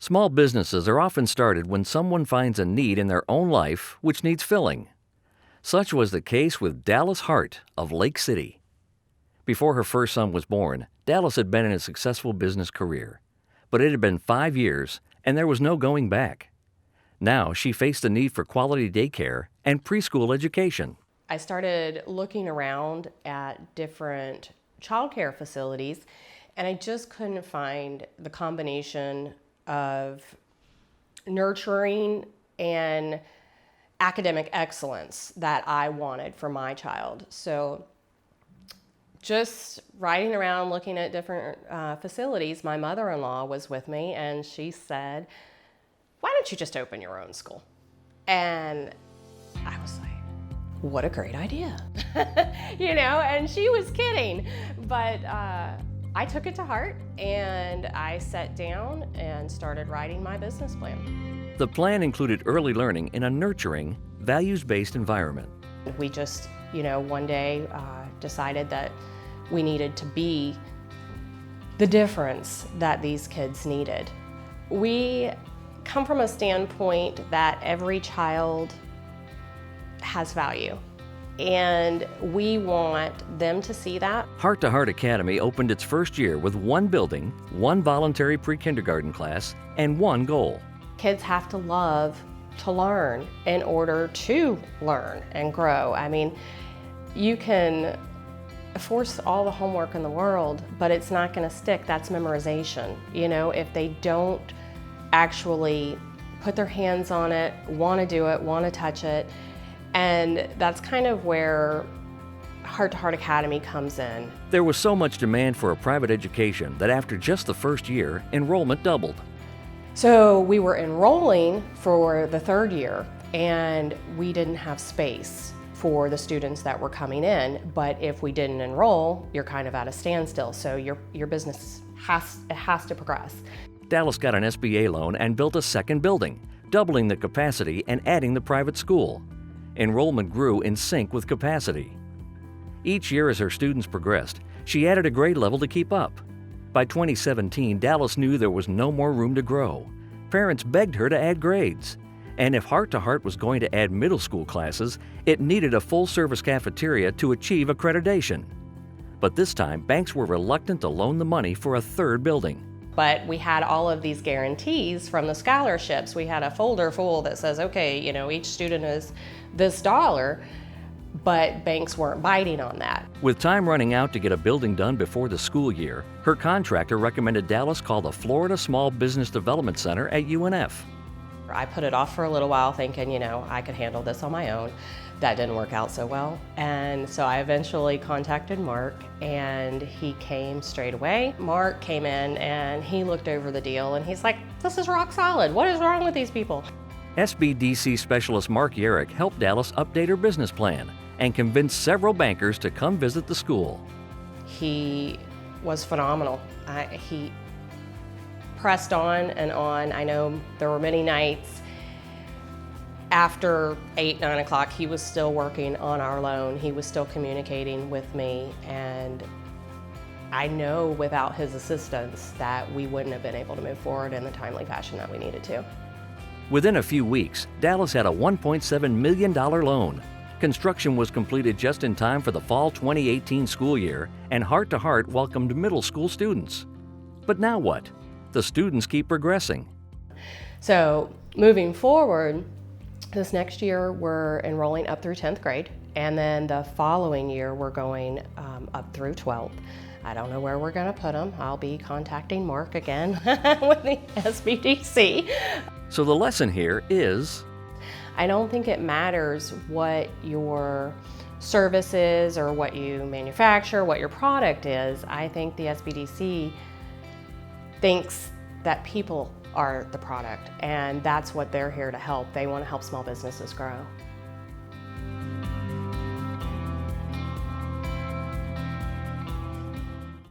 Small businesses are often started when someone finds a need in their own life which needs filling. Such was the case with Dallas Hart of Lake City. Before her first son was born, Dallas had been in a successful business career. But it had been 5 years, and there was no going back. Now she faced the need for quality daycare and preschool education. I started looking around at different childcare facilities, and I just couldn't find the combination of nurturing and academic excellence that I wanted for my child. So just riding around looking at different facilities, my mother-in-law was with me, and she said, "Why don't you just open your own school?" And I was like, what a great idea. And she was kidding. But I took it to heart, and I sat down and started writing my business plan. The plan included early learning in a nurturing, values-based environment. We just, one day decided that we needed to be the difference that these kids needed. We come from a standpoint that every child has value, and we want them to see that. Hart2Hart Academy opened its first year with 1 building, 1 voluntary pre-kindergarten class, and 1 goal. Kids have to love to learn in order to learn and grow. I mean, you can force all the homework in the world, but it's not going to stick. That's memorization. If they don't actually put their hands on it, want to do it, want to touch it. And that's kind of where Hart2Hart Academy comes in. There was so much demand for a private education that after just the first year, enrollment doubled. So we were enrolling for the 3rd year, and we didn't have space for the students that were coming in. But if we didn't enroll, you're kind of at a standstill. So your business has to progress. Dallas got an SBA loan and built a 2nd building, doubling the capacity and adding the private school. Enrollment grew in sync with capacity. Each year as her students progressed, she added a grade level to keep up. By 2017, Dallas knew there was no more room to grow. Parents begged her to add grades. And if Hart2Hart was going to add middle school classes, it needed a full-service cafeteria to achieve accreditation. But this time, banks were reluctant to loan the money for a 3rd building. But we had all of these guarantees from the scholarships. We had a folder full that says, okay, each student is this dollar, but banks weren't biting on that. With time running out to get a building done before the school year, her contractor recommended Dallas call the Florida Small Business Development Center at UNF. I put it off for a little while thinking, I could handle this on my own. That didn't work out so well. And so I eventually contacted Mark, and he came straight away. Mark came in and he looked over the deal, and he's like, "This is rock solid. What is wrong with these people?" SBDC specialist Mark Yerrick helped Dallas update her business plan and convinced several bankers to come visit the school. He was phenomenal. He pressed on and on. I know there were many nights after 8, 9 o'clock, he was still working on our loan. He was still communicating with me, and I know without his assistance that we wouldn't have been able to move forward in the timely fashion that we needed to. Within a few weeks, Dallas had a $1.7 million loan. Construction was completed just in time for the fall 2018 school year, and Hart2Hart welcomed middle school students. But now what? The students keep progressing. So moving forward, this next year we're enrolling up through 10th grade, and then the following year we're going up through 12th. I don't know where we're going to put them. I'll be contacting Mark again with the SBDC. So the lesson here is, I don't think it matters what your service is or what you manufacture, what your product is. I think the SBDC thinks that people are the product, and that's what they're here to help. They want to help small businesses grow.